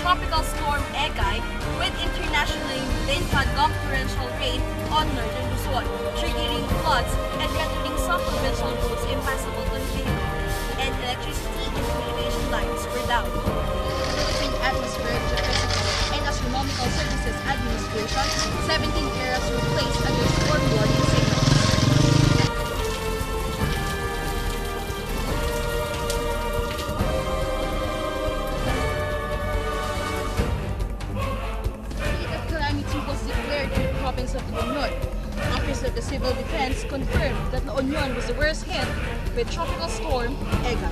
Tropical Storm Egay with internationally named torrential rain on northern Luzon, triggering floods and rendering some provincial roads impassable to vehicle, and electricity and communication lines were down. Philippine Atmospheric, Geophysical, and Astronomical Services Administration, 17 areas were placed under storm warning signals. Of La Union. Office of the Civil Defense confirmed that La Union was the worst hit with Tropical Storm Egay.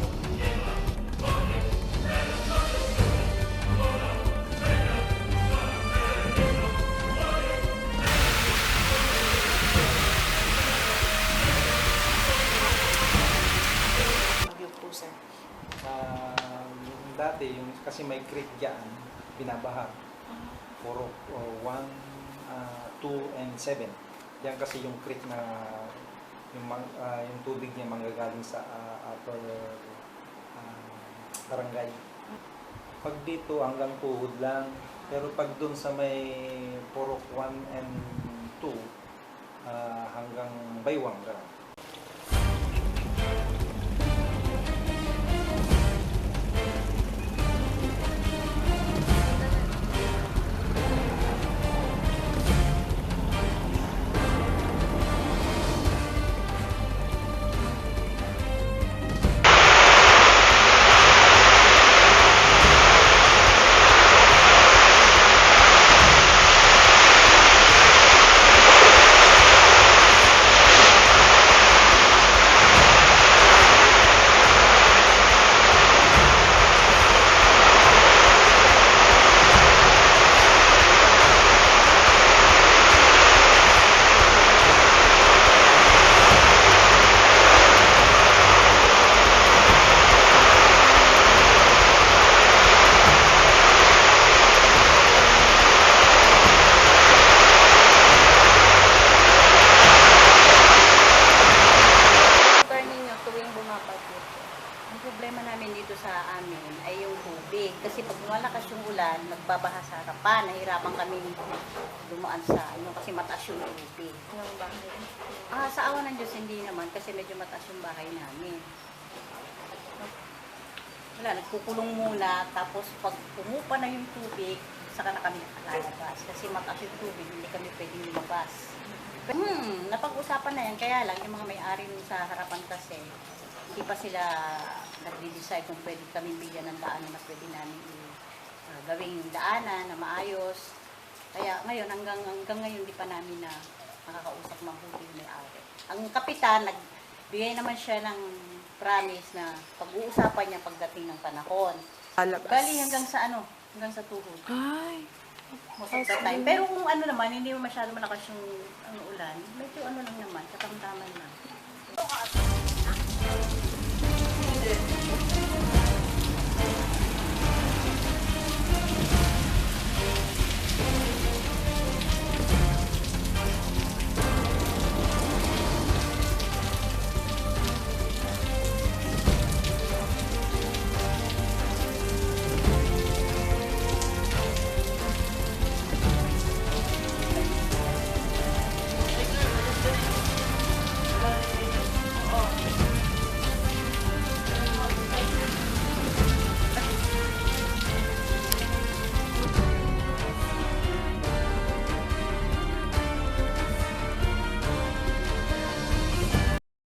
Dati, kasi may creek dyan, binabaha. Puro 1, 2, and 7. Yan kasi yung creek na yung tubig niya manggagaling sa upper barangay. Pag dito hanggang tuhod lang, pero pag dun sa may Purok 1 and 2 hanggang Baywang lang. Kasi pag lumalakas yung ulan, nagbabaha sa harapan, nahirapan kami dumaan sa kasi mataas yung tubig. Ng bahay? Sa awa ng Diyos, hindi naman kasi medyo mataas yung bahay namin. Wala, nagkukulong muna, tapos pag pumupa na yung tubig, saka na kami nakalabas. Kasi mataas yung tubig, hindi kami pwedeng lumabas. Napag-usapan na yan, kaya lang yung mga may-ari sa harapan kasi, hindi pa sila nag-decide kung pwede kami bigyan ng daanan na pwede namin gawing daanan na maayos. Kaya ngayon, hanggang ngayon, di pa namin na nakakausap mabuti yung may-ari. Ang kapitan, nagbigay naman siya ng promise na pag-uusapan niya pagdating ng panahon. Bali hanggang sa tuhod. Ay! Most of the time. Pero kung naman, hindi mo masyado malakas yung ulan, medyo lang naman, katamtaman na.